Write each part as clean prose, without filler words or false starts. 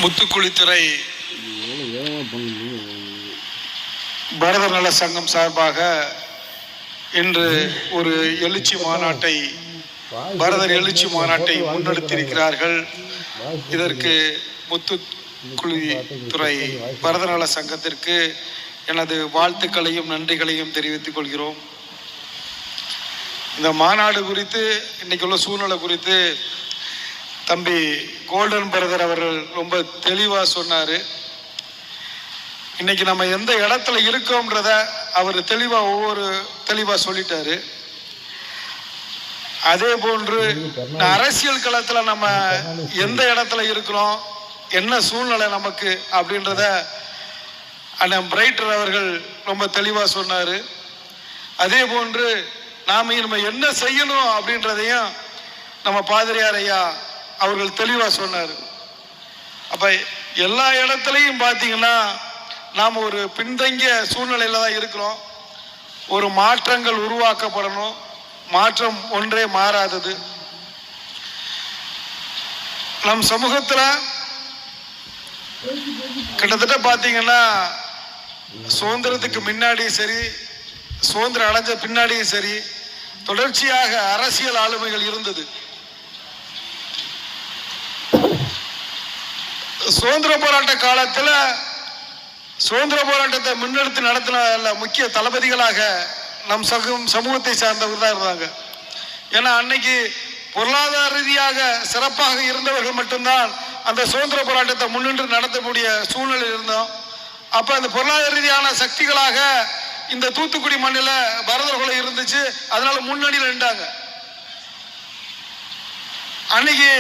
முத்துக்குளித்துறை பரத நல சங்கம் சார்பாக இன்று ஒரு எழுச்சி மாநாட்டை பரதர் எழுச்சி மாநாட்டை முன்னெடுத்திருக்கிறார்கள். இதற்கு முத்துக்குளித்துறை பரத நல சங்கத்திற்கு எனது வாழ்த்துக்களையும் நன்றிகளையும் தெரிவித்துக் கொள்கிறோம். இந்த மாநாடு குறித்து இன்னைக்கு உள்ள சூழ்நிலை குறித்து தம்பி கோல்டன் பிரதர் அவர்கள் ரொம்ப தெளிவாக சொன்னார். இன்னைக்கு நம்ம எந்த இடத்துல இருக்கோம்ன்றத அவர் தெளிவாக சொல்லிட்டாரு. அதே போன்று அரசியல் களத்தில் நம்ம எந்த இடத்துல இருக்கிறோம், என்ன சூழ்நிலை நமக்கு அப்படின்றத அண்ணன் பிரைட்டர் அவர்கள் ரொம்ப தெளிவாக சொன்னார். அதே போன்று நாம் நம்ம என்ன செய்யணும் அப்படின்றதையும் நம்ம பாதிரியார் ஐயா அவர்கள் தெளிவாக சொன்னார். அப்போ எல்லா இடத்துலையும் பார்த்தீங்கன்னா நாம் ஒரு பின்தங்கிய சூழ்நிலையில் தான் இருக்கிறோம். ஒரு மாற்றங்கள் உருவாக்கப்படணும். மாற்றம் ஒன்றே மாறாதது. நம் சமூகத்தில் கிட்டத்தட்ட பார்த்தீங்கன்னா சுதந்திரத்துக்கு முன்னாடியும் சரி, சுதந்திரம் அடைஞ்ச பின்னாடியும் சரி, தொடர்ச்சியாக அரசியல் ஆளுமைகள் இருந்தது. சுதந்திர போராட்ட காலத்தில் சுதந்திர போராட்டத்தை முன்னெடுத்து நடத்தின முக்கிய தளபதிகளாக நம் சமூகத்தை சார்ந்தவர்கள் தான் இருந்தாங்க. ஏன்னா அன்னைக்கு பொருளாதார ரீதியாக சிறப்பாக இருந்தவர்கள் மட்டும்தான் அந்த சுதந்திர போராட்டத்தை முன்னின்று நடத்தக்கூடிய சூழ்நிலை இருந்தோம். அப்போ அந்த பொருளாதார ரீதியான சக்திகளாக இந்த தூத்துக்குடி மண்ணில் பரதர்குலம் இருந்துச்சு. அதனால முன்னணியில் நின்றாங்க. அன்னைக்கு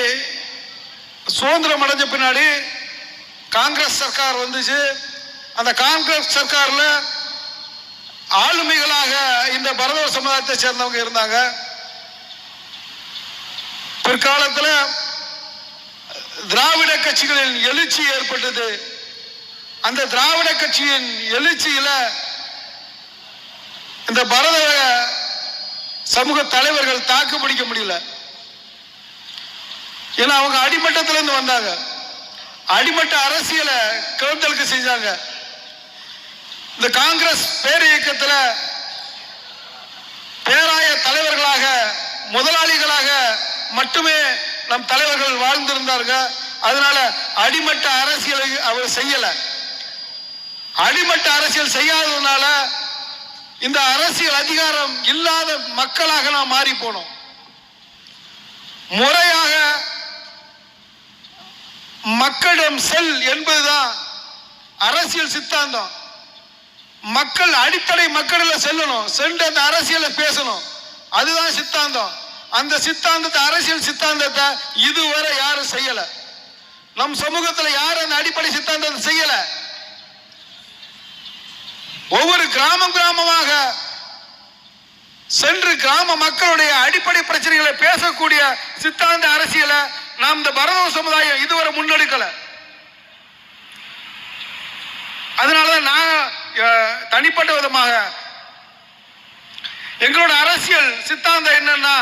சுதந்திரம் அடைஞ்ச பின்னாடி காங்கிரஸ் சர்க்கார் வந்துச்சு. அந்த காங்கிரஸ் சர்க்கார்ல ஆளுமைகளாக இந்த பரதவர் சமுதாயத்தை சேர்ந்தவங்க இருந்தாங்க. பிற்காலத்தில் திராவிட கட்சிகளின் எழுச்சி ஏற்பட்டது. அந்த திராவிட கட்சியின் எழுச்சியில இந்த பரத சமூக தலைவர்கள் தாக்கு பிடிக்க முடியல. ஏன்னா அவங்க அடிமட்டத்திலிருந்து வந்தாங்க. அடிமட்ட அரசியலை கவுண்டலுக்கு செஞ்சாங்க. இந்த காங்கிரஸ் பேர் இயக்கத்தில் பேராய தலைவர்களாக, முதலாளிகளாக மட்டுமே நம் தலைவர்கள் வாழ்ந்திருந்தார்கள். அதனால அடிமட்ட அரசியலை அவர் செய்யல. அடிமட்ட அரசியல் செய்யாததுனால இந்த அரசியல் அதிகாரம் இல்லாத மக்களாக நாம் மாறி போனோம். முறையாக மக்களிடம் செல் என்பதுதான் அரசியல் சித்தாந்தம். மக்கள் அடிப்படை மக்களில் செல்லணும், சென்று அந்த அரசியலை பேசணும். அதுதான் சித்தாந்தம். அந்த சித்தாந்தத்தை, அரசியல் சித்தாந்தத்தை இதுவரை யாரும் செய்யல. நம் சமூகத்தில் யாரும் அந்த அடிப்படை சித்தாந்தத்தை செய்யல. ஒவ்வொரு கிராமமாக சென்று கிராம மக்களுடைய அடிப்படை பிரச்சனைகளை பேசக்கூடிய சித்தாந்த அரசியலை நாம் இந்த பரத சமுதாயம் இதுவரை முன்னெடுக்கல. அதனாலதான் நான் தனிப்பட்ட விதமாக எங்களோட அரசியல் சித்தாந்தம் என்னன்னா,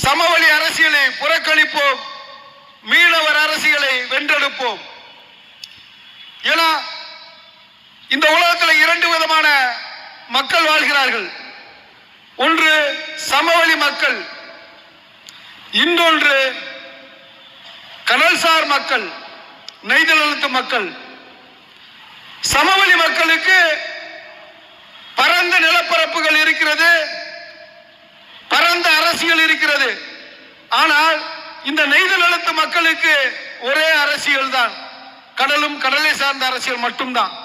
சமவெளி அரசியலை புறக்கணிப்போம், மீனவர் அரசியலை வென்றெடுப்போம். ஏன்னா இந்த உலகத்தில் இரண்டு விதமான மக்கள் வாழ்கிறார்கள். ஒன்று சமவெளி மக்கள், இன்னொன்று கடல்சார் மக்கள், நெய்தல் நிலத்து மக்கள். சமவெளி மக்களுக்கு பரந்த நிலப்பரப்புகள் இருக்கிறது, பரந்த அரசியல் இருக்கிறது. ஆனால் இந்த நெய்தல் நிலத்து மக்களுக்கு ஒரே அரசியல் தான், கடலும் கடலை சார்ந்த அரசியல் மட்டும்தான்.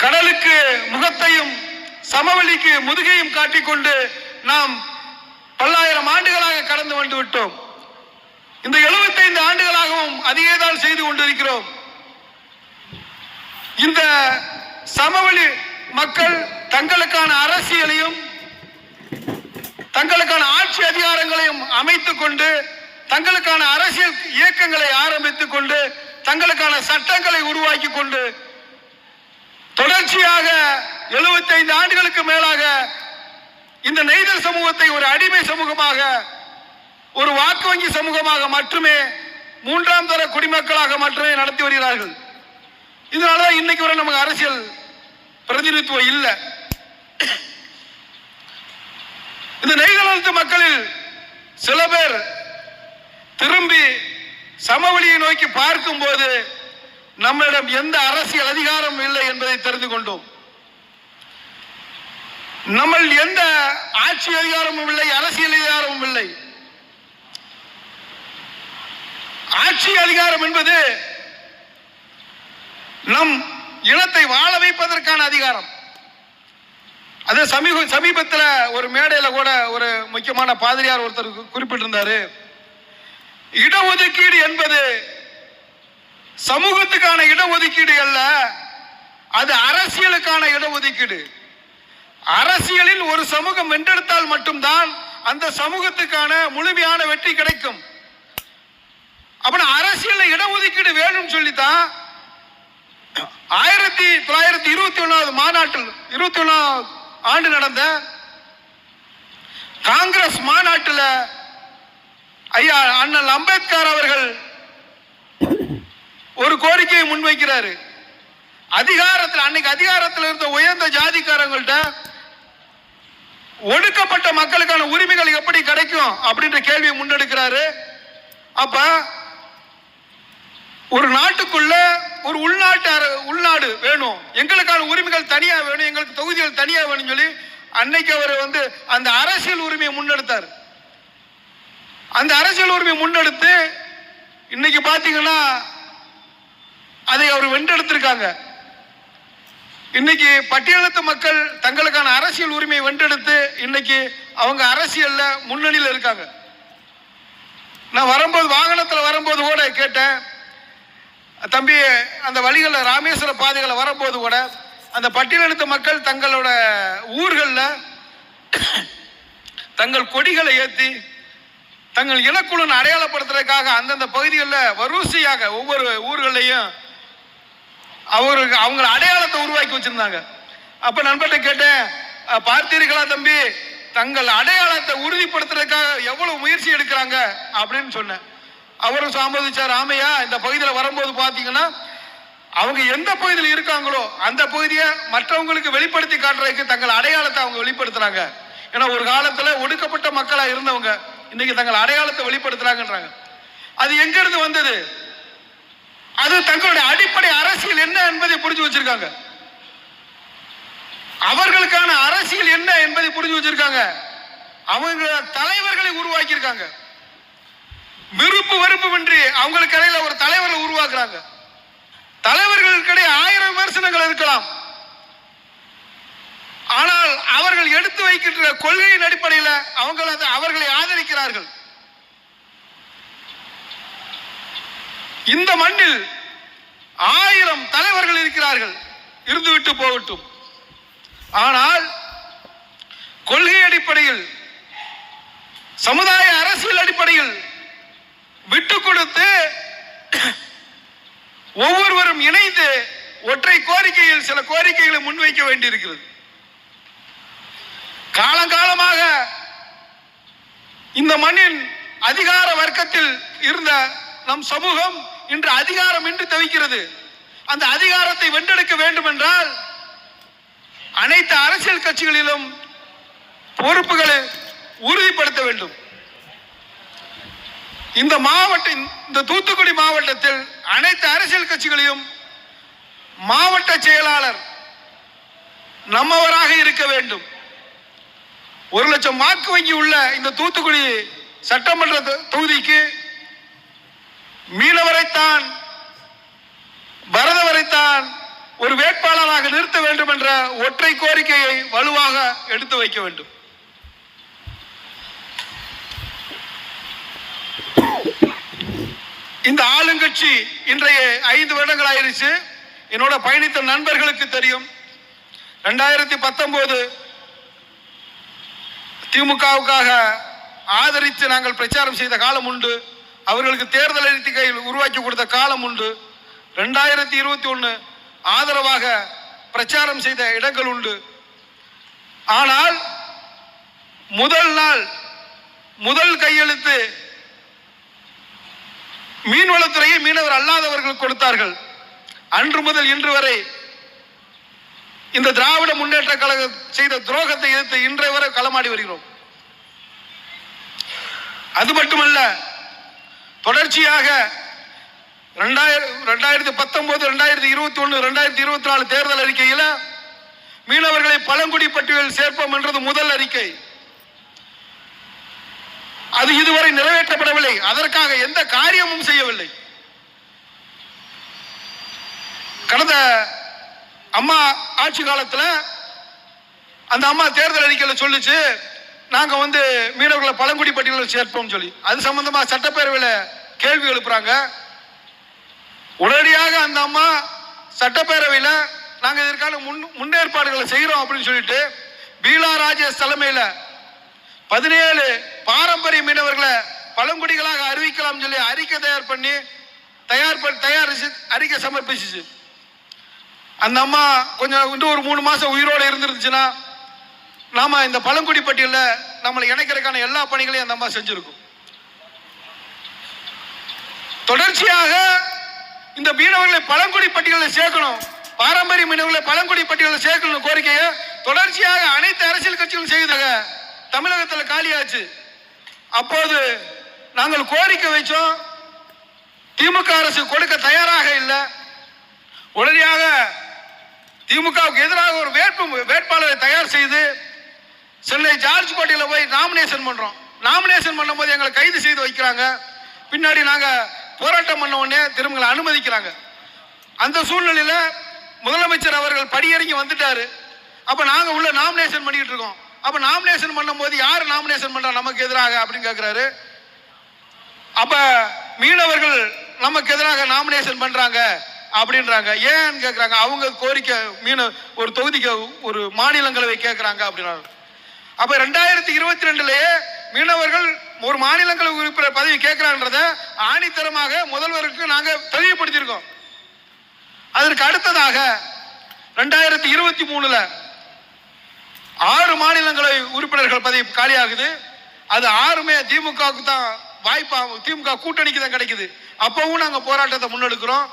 கடலுக்கு முகத்தையும் சமவெளிக்கு முதுகையும் காட்டிக்கொண்டு நாம் பல்லாயிரம் ஆண்டுகளாக கடந்து வந்து விட்டோம். இந்த 75 ஆண்டுகளாகவும் அதையே தான் செய்து கொண்டிருக்கிறோம். இந்த சமவெளி மக்கள் தங்களுக்கான அரசியலையும் தங்களுக்கான ஆட்சி அதிகாரங்களையும் அமைத்துக் கொண்டு, தங்களுக்கான அரசியல் இயக்கங்களை ஆரம்பித்துக் கொண்டு, தங்களுக்கான சட்டங்களை உருவாக்கி கொண்டு தொடர்ச்சியாக 75 ஆண்டுகளுக்கு மேலாக இந்த நெய்தல் சமூகத்தை ஒரு அடிமை சமூகமாக, ஒரு வாக்கு வங்கி சமூகமாக மட்டுமே, மூன்றாம் தர குடிமக்களாக மட்டுமே நடத்தி வருகிறார்கள். இதனால இன்னைக்கு வரை நமக்கு அரசியல் பிரதிநிதித்துவம் இல்லை. இந்த நெய்தளத்து மக்களில் சில பேர் திரும்பி சமவெளியை நோக்கி பார்க்கும் போது நம்மிடம் எந்த அரசியல் அதிகாரம் இல்லை என்பதை தெரிந்து கொண்டோம். நம்ம எந்த ஆட்சி அதிகாரமும் இல்லை, அரசியல் அதிகாரமும் இல்லை. ஆட்சி அதிகாரம் என்பது நம் இனத்தை வாழ வைப்பதற்கான அதிகாரம். அது சமீபத்தில் ஒரு மேடையில கூட ஒரு முக்கியமான பாதிரியார் ஒருத்தர் குறிப்பிட்டிருந்தாரு, இடஒதுக்கீடு என்பது சமூகத்துக்கான இடஒதுக்கீடு அல்ல, அது அரசியலுக்கான இடஒதுக்கீடு. அரசியலில் ஒரு சமூகம் வென்றெடுத்தால் மட்டும்தான் அந்த சமூகத்துக்கான முழுமையான வெற்றி கிடைக்கும். அப்படின்னா அரசியல் இடஒதுக்கீடு வேணும்னு சொல்லித்தான் 1921 மாநாட்டில் 21 ஆண்டு நடந்த காங்கிரஸ் மாநாட்டில் ஐயா அண்ணல் அம்பேத்கர் அவர்கள் ஒரு கோரிக்கையை முன்வைக்கிறாரு. அன்னைக்கு அதிகாரத்தில் இருந்த உயர்ந்த ஜாதிக்காரங்கள்ட்ட ஒடுக்கப்பட்ட மக்களுக்கான உரிமைகள் எப்படி கிடைக்கும் அப்படின்ற கேள்வியை முன்னெடுக்கிறாரு. அப்ப ஒரு நாட்டுக்குள்ள ஒரு உள்நாடு வேணும், எங்களுக்கான உரிமைகள் தனியா வேணும், எங்களுக்கு தொகுதிகள் தனியா வேணும் சொல்லி அன்னைக்கு அவர் அந்த அரசியல் உரிமையை முன்னெடுத்தார். அந்த அரசியல் உரிமையை முன்னெடுத்து இன்னைக்கு பாத்தீங்கன்னா அதை அவர் வென்றெடுத்திருக்காங்க. இன்னைக்கு பட்டியலினத்து மக்கள் தங்களுக்கான அரசியல் உரிமையை வென்றெடுத்து இன்னைக்கு அவங்க அரசியல்ல முன்னணியில் இருக்காங்க. நான் வரும்போது வாகனத்தில் வரும்போது கூட கேட்டேன், தம்பி அந்த வழிகளில் ராமேஸ்வர பாதைகளை வரும்போது கூட அந்த பட்டியலினத்து மக்கள் தங்களோட ஊர்களில் தங்கள் கொடிகளை ஏற்றி தங்கள் இனக்குழுன்னு அடையாளப்படுத்துறதுக்காக அந்தந்த பகுதிகளில் வரிசையாக ஒவ்வொரு ஊர்களையும் அவங்க அடையாளத்தை உருவாக்கி வச்சிருந்தாங்க. அப்ப நண்பர்கிட்ட கேட்டேன், பார்த்தீர்களா தம்பி, தங்கள் அடையாளத்தை உறுதிப்படுத்துறதுக்காக எவ்வளவு முயற்சி எடுக்கிறாங்க அப்படின்னு சொன்னேன். அவரும் சம்மதிச்சார், ஆமையா இந்த பகுதியில் வரும்போது பார்த்தீங்கன்னா அவங்க எந்த பகுதியில் இருக்காங்களோ அந்த பகுதியை மற்றவங்களுக்கு வெளிப்படுத்தி காட்டுறதுக்கு தங்கள் அடையாளத்தை அவங்க வெளிப்படுத்துறாங்க. ஏன்னா ஒரு காலத்துல ஒடுக்கப்பட்ட மக்களா இருந்தவங்க இன்னைக்கு தங்கள் அடையாளத்தை வெளிப்படுத்துறாங்கன்றாங்க. அது எங்க இருந்து வந்தது? அது தங்களுடைய அடிப்படை அரசியல் என்ன என்பதை புரிஞ்சு வச்சிருக்காங்க. அவர்களுக்கான அரசியல் என்ன என்பதை புரிஞ்சு வச்சிருக்காங்க. அவங்க தலைவர்களை உருவாக்கி இருக்காங்க. விருப்பு வெறுப்புமின்றி அவங்களுக்கு இடையில ஒரு தலைவரை உருவாக்குறாங்க. தலைவர்களுக்கிடையே 1000 விமர்சனங்கள் இருக்கலாம், ஆனால் அவர்கள் எடுத்து வைக்கின்ற கொள்கையின் அடிப்படையில் அவர்களை ஆதரிக்கிறார்கள். இந்த மண்ணில் 1000 தலைவர்கள் இருக்கிறார்கள், இருந்துவிட்டு போகட்டும். ஆனால் கொள்கை அடிப்படையில் சமுதாய அரசியல் அடிப்படையில் விட்டு கொடுத்து ஒவ்வொருவரும் இணைந்து ஒற்றை கோரிக்கையில் சில கோரிக்கைகளை முன்வைக்க வேண்டியிருக்கிறது. காலங்காலமாக இந்த மண்ணின் அதிகார வர்க்கத்தில் இருந்த நம் சமூகம் இன்று அதிகாரம் இன்றி தவிக்கிறது. அந்த அதிகாரத்தை வென்றெடுக்க வேண்டும் என்றால் அனைத்து அரசியல் கட்சிகளிலும் பொறுப்புகளை உறுதிப்படுத்த வேண்டும். இந்த தூத்துக்குடி மாவட்டத்தில் அனைத்து அரசியல் கட்சிகளையும் மாவட்ட செயலாளர் நம்மவராக இருக்க வேண்டும். 1 லட்சம் வாக்கு வங்கி உள்ள இந்த தூத்துக்குடி சட்டமன்ற தொகுதிக்கு மீனவரைத்தான் பரதவரைத்தான் ஒரு வேட்பாளராக நிறுத்த வேண்டும் என்ற ஒற்றை கோரிக்கையை வலுவாக எடுத்து வைக்க வேண்டும். இந்த ஆளுங்கட்சி இன்றைய 5 வருடங்கள் ஆயிருச்சு. என்னோட பயணித்த நண்பர்களுக்கு தெரியும், 2019 திமுகவுக்காக ஆதரித்து நாங்கள் பிரச்சாரம் செய்த காலம் உண்டு. அவர்களுக்கு தேர்தல் அறிக்கையில் உருவாக்கி கொடுத்த காலம் உண்டு. 2021 ஆதரவாக பிரச்சாரம் செய்த இடங்கள் உண்டு. ஆனால் முதல் நாள் முதல் கையெழுத்து மீன்வளத்துறையை மீனவர் அல்லாதவர்கள் கொடுத்தார்கள். அன்று முதல் இன்று வரை இந்த திராவிட முன்னேற்ற கழகம் செய்த துரோகத்தை எதிர்த்து இன்றைய வரை களமாடி வருகிறோம். அது மட்டுமல்ல, தொடர்ச்சியாக 2019, 2021, 2024 தேர்தல் அறிக்கையில் மீனவர்களை பழங்குடி பட்டியலில் சேர்ப்போம் என்றது முதல் அறிக்கை. அது இதுவரை நிறைவேற்றப்படவில்லை. அதற்காக எந்த காரியமும் செய்யவில்லை. கடந்த அம்மா ஆட்சி காலத்தில் அந்த அம்மா தேர்தல் அறிக்கையில் சொல்லிச்சு, நாங்க மீனவர்களை பழங்குடி பட்டியலில் சேர்ப்போம் சொல்லி. அது சம்பந்தமா சட்டப்பேரவையில் கேள்வி எழுப்புறாங்க. உடனடியாக அந்த அம்மா சட்டப்பேரவையில் நாங்க இதற்கான முன்னேற்பாடுகளை செய்யறோம் அப்படின்னு சொல்லிட்டு பீலா ராஜேஷ் தலைமையில் 17 பாரம்பரிய மீனவர்களை பழங்குடிகளாக அறிவிக்கலாம் சொல்லி அறிக்கை தயார் பண்ணி தயாரிச்சு அறிக்கை சமர்ப்பிச்சு. அந்த அம்மா கொஞ்சம் இன்னும் ஒரு 3 மாசம் உயிரோடு இருந்துருந்துச்சுன்னா நாம இந்த பழங்குடி பட்டியலில் நம்மளை இணைக்கிறதுக்கான எல்லா பணிகளையும் அந்த அம்மா செஞ்சிருக்கும். தொடர்ச்சியாக இந்த மீனவர்களை பழங்குடி பட்டியலில் சேர்க்கணும், பாரம்பரிய மீனவர்களை பழங்குடி பட்டியலில் சேர்க்கணும் கோரிக்கையை தொடர்ச்சியாக அனைத்து அரசியல் கட்சிகளும் செய்தாங்க. தமிழகத்தில் காலியாச்சு. அப்போது நாங்கள் கோரிக்கை வைச்சோம். திமுக அரசு கொடுக்க தயாராக இல்லை. உடனடியாக திமுகவுக்கு எதிராக ஒரு வேட்பாளரை தயார் செய்து சென்னை ஜார்ஜ் கோட்டையில் போய் நாமினேஷன் பண்றோம். நாமினேஷன் பண்ணும் போது எங்களை கைது செய்து வைக்கிறாங்க. பின்னாடி நாங்க போராட்டம் பண்ண உடனே திரும்ப அனுமதிக்கிறாங்க. அந்த சூழ்நிலையில முதலமைச்சர் அவர்கள் படியிறங்கி வந்துட்டாரு. அப்ப நாங்க உள்ள நாமினேஷன் பண்ணிட்டு இருக்கோம். அப்ப நாமினேஷன் பண்ணும் போது யாரு நாமினேஷன் பண்றா நமக்கு எதிராக அப்படின்னு கேட்கிறாரு. அப்ப மீனவர்கள் நமக்கு எதிராக நாமினேஷன் பண்றாங்க அப்படின்றாங்க. ஏன்னு கேட்கிறாங்க. அவங்க கோரிக்கை ஒரு தொகுதிக்கு ஒரு மாநிலங்களவை கேட்கிறாங்க அப்படின்னாங்க. அப்ப 2022 மீனவர்கள் ஒரு மாநிலங்களவை உறுப்பினர் பதவி கேட்கிறான்றத ஆணித்தரமாக முதல்வருக்கு நாங்க தெளிவுபடுத்தியிருக்கோம். அதற்கு அடுத்ததாக 2023 6 மாநிலங்களவை உறுப்பினர்கள் பதவி காலியாகுது. அது 6மே திமுகவுக்கு தான் வாய்ப்பா, திமுக கூட்டணிக்கு தான் கிடைக்குது. அப்பவும் நாங்க போராட்டத்தை முன்னெடுக்கிறோம்.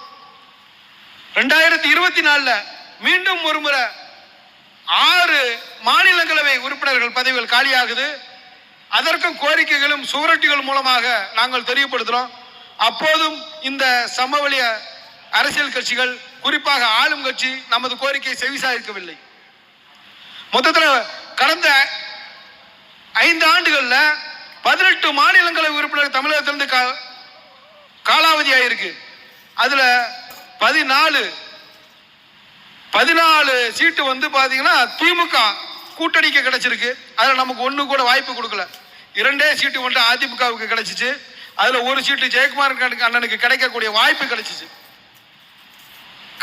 2024 மீண்டும் ஒரு முறை 6 மாநிலங்களவை உறுப்பினர்கள் பதவிகள் காலியாகுது. அதற்கும் கோரிக்கைகளும் சுவரொட்டிகள் மூலமாக நாங்கள் தெரியப்படுத்துறோம். அப்போதும் இந்த சமவெளிய அரசியல் கட்சிகள், குறிப்பாக ஆளும் கட்சி, நமது கோரிக்கை செவிசாய்க்கவில்லை. மொத்தத்தில் கடந்த 5 ஆண்டுகள்ல 18 மாநிலங்களவை உறுப்பினர் தமிழகத்திலிருந்து காலாவதி ஆயிருக்கு. அதுல 14 சீட்டு பாத்தீங்கன்னா திமுக கூட்டணிக்கு கிடைச்சிருக்கு. அதுல நமக்கு ஒண்ணு கூட வாய்ப்பு கொடுக்கல. 2 சீட்டு அதிமுகவுக்கு கிடைச்சிச்சு. அதுல ஒரு சீட்டு ஜெயக்குமார் அண்ணனுக்கு கிடைக்கக்கூடிய வாய்ப்பு கிடைச்சிச்சு.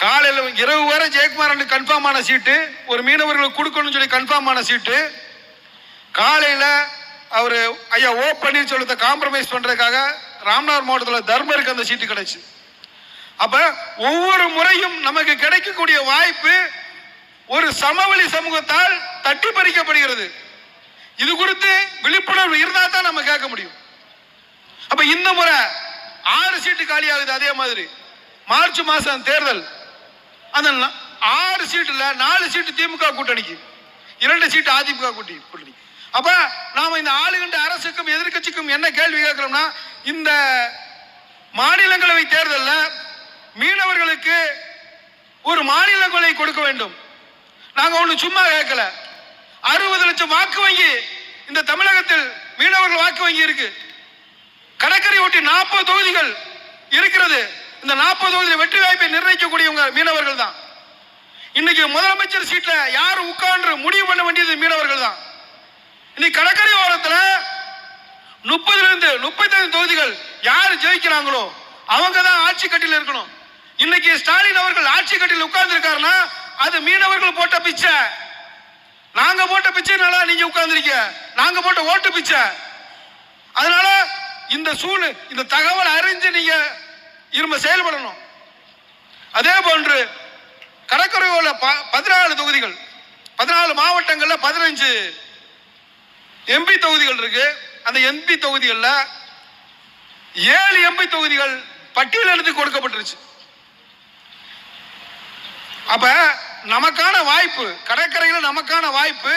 காலையில இரவு வரை ஜெயக்குமார் அண்ணனுக்கு கன்ஃபார்ம் ஆன சீட்டு, ஒரு மீனவர்களுக்கு கொடுக்கணும்னு சொல்லி கன்ஃபார்ம் ஆன சீட்டு. காலையில அவரு ஐயா ஓ பன்னீர்செல்வத்தை காம்ப்ரமைஸ் பண்றதுக்காக ராமநாதபுரம் மாவட்டத்தில் தர்மருக்கு அந்த சீட்டு கிடைச்சு. அப்ப ஒவ்வொரு முறையும் நமக்கு கிடைக்கக்கூடிய வாய்ப்பு ஒரு சமவெளி சமூகத்தால் தட்டி பறிக்கப்படுகிறது. இது குறித்து விழிப்புணர்வு இருந்தா தான் நம்ம கேட்க முடியும். அப்ப இந்த முறை 6 சீட்டு காலியாகுது. அதே மாதிரி மார்ச் மாசம் தேர்தல், அந்த 6 சீட்டுல 4 சீட்டு திமுக கூட்டணிக்கு, 2 சீட்டு அதிமுக கூட்டணி. அப்ப நாம இந்த ஆளுகின்ற அரசுக்கும் எதிர்கட்சிக்கும் என்ன கேள்வி கேட்கிறோம்னா, இந்த மாநிலங்களவை தேர்தலில் மீனவர்களுக்கு ஒரு மாநிலங்களை கொடுக்க வேண்டும். நாங்க ஒண்ணு சும்மா கேட்கல. 60 லட்சம் வாக்கு வங்கி இந்த தமிழகத்தில் மீனவர்கள் வாக்கு வங்கி இருக்கு. கடற்கரை ஒட்டி 40 தொகுதிகள் இருக்கிறது. இந்த 40 தொகுதியில் வெற்றி வாய்ப்பை நிர்ணயிக்கக்கூடியவங்க மீனவர்கள் தான். இன்னைக்கு முதலமைச்சர் சீட்ல யாரு உட்கார்ந்து முடிவு பண்ண வேண்டியது மீனவர்கள் தான். இன்னைக்கு கடற்கரை ஓரத்தில் 30 to 35 தொகுதிகள் யாரு ஜெயிக்கிறாங்களோ அவங்க தான் ஆட்சி கட்டில இருக்கணும். இன்னைக்கு ஸ்டாலின் அவர்கள் ஆட்சி கட்டில உட்கார்ந்து இருக்காருன்னா அது மீனவர்கள் போட்ட பிச்சை. நாங்க போட்ட பிச்சைனால நீங்க உட்கார்ந்துருக்க, நாங்க போட்ட ஓட்டு பிச்சை. அதனால இந்த தகவல் அறிஞ்சு நீங்க செயல்படணும். அதே போன்று கடற்கரையோட 14 தொகுதிகள், 14 மாவட்டங்கள்ல 15 MP தொகுதிகள் இருக்கு. அந்த MP தொகுதிகளில் 7 MP தொகுதிகள் பட்டியல் எடுத்து கொடுக்கப்பட்டுருச்சு. அப்ப நமக்கான வாய்ப்பு, கடற்கரையில் நமக்கான வாய்ப்பு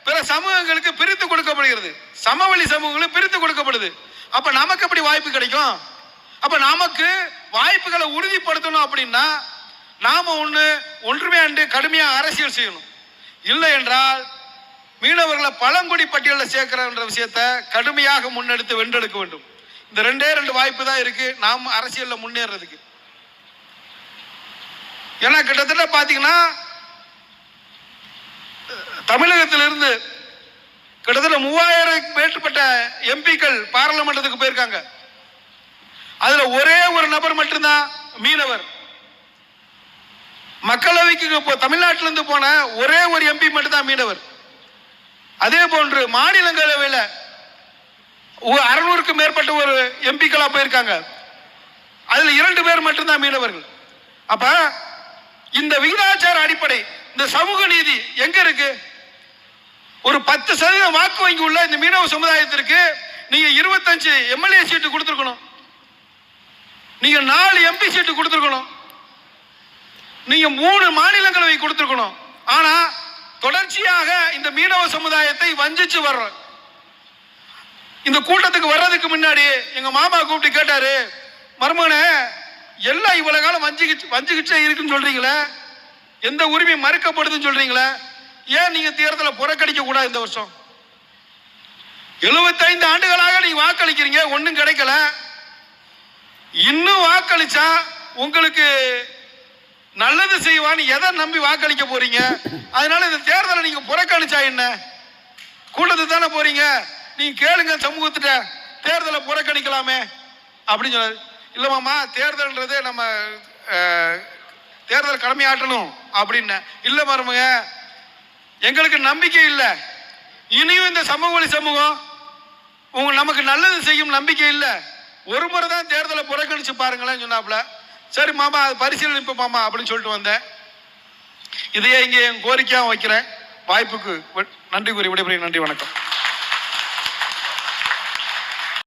பிற சமூகங்களுக்கு பிரித்து கொடுக்கப்படுகிறது, சமவெளி சமூகங்களுக்கு பிரித்து கொடுக்கப்படுது. அப்ப நமக்கு எப்படி வாய்ப்பு கிடைக்கும்? அப்ப நமக்கு வாய்ப்புகளை உறுதிப்படுத்தணும் அப்படின்னா நாம ஒன்றுமே கடுமையா அரசியல் செய்யணும். இல்லை என்றால் மீனவர்களை பழங்குடி பட்டியலில் சேர்க்கிற விஷயத்தை கடுமையாக முன்னெடுத்து வென்றெடுக்க வேண்டும். இந்த ரெண்டு வாய்ப்பு தான் இருக்கு நாம் அரசியல்ல முன்னேறதுக்கு. ஏன்னா கிட்டத்தட்ட பாத்தீங்கன்னா தமிழகத்திலிருந்து கிட்டத்தட்ட 3000 மேற்பட்ட எம்பிக்கள் பாராளுமன்றத்துக்கு போயிருக்காங்க. அதுல ஒரே ஒரு நபர் மட்டும்தான் மீனவர். மக்களவைக்கு தமிழ்நாட்டிலிருந்து போன ஒரே ஒரு எம்பி மட்டும்தான் மீனவர். அதே போன்று மாநிலங்களவையில் 600க்கும் மேற்பட்ட ஒரு எம்பிக்களா போயிருக்காங்க. அதுல 2 பேர் மட்டும்தான் மீனவர்கள். அப்ப இந்த விகிதாச்சார அடிப்படை, இந்த சமூக நீதி எங்க இருக்கு? ஒரு 10% வாக்கு வங்கி உள்ள இந்த மீனவ சமுதாயத்திற்கு நீங்க 25 எம்எல்ஏ சீட்டு கொடுத்திருக்கணும், நீங்க 4 எம்பி சீட்டு கொடுத்திருக்கணும், நீங்க 3 மாநிலங்களவை கொடுத்திருக்கணும். ஆனா தொடர்ச்சியாக இந்த மீனவ சமுதாயத்தை வஞ்சிச்சு வர்றோம். இந்த கூட்டத்துக்கு வர்றதுக்கு முன்னாடி எங்க மாமா கூப்பிட்டு கேட்டாரு, மருமகனே எல்லாம் இவ்வளவு காலம் வஞ்சிக்கிச்சே இருக்குன்னு சொல்றீங்களே, எந்த உரிமை மறுக்கப்படுதுன்னு சொல்றீங்களே, ஏன் நீங்க தேர்தலை புறக்கணிக்க கூடாது? இந்த வருஷம் 75 ஆண்டுகளாக நீங்க வாக்களிக்கிறீங்க, ஒன்னும் கிடைக்கல. இன்னும் வாக்களிச்சா உங்களுக்கு நல்லது செய்வான்னு எதை நம்பி வாக்களிக்க போறீங்க? அதனால இந்த தேர்தலை நீங்க புறக்கணிச்சா என்ன? கூட்டத்து தானே போறீங்க, நீங்க கேளுங்க சமூகத்திட்ட, தேர்தலை புறக்கணிக்கலாமே அப்படின்னு சொன்னாரு. இல்ல மாமா, தேர்தல்ன்றது நம்ம தேர்தல் கடமையாற்றணும் அப்படின்னு. இல்ல மருமக, எங்களுக்கு நம்பிக்கை இல்லை, இனியும் இந்த சமூக சமூகம் நமக்கு நல்லது செய்யும் நம்பிக்கை இல்லை, ஒரு முறை தான் தேர்தலை புறக்கணிச்சு பாருங்களேன்னு சொன்னாப்ல. சரி மாமா, அது பரிசீலனை மாமா அப்படின்னு சொல்லிட்டு வந்தேன். இதையே இங்கே என் கோரிக்கையாக வைக்கிறேன். வாய்ப்புக்கு நன்றி கூறி விடைபெறுகிறேன். நன்றி, வணக்கம்.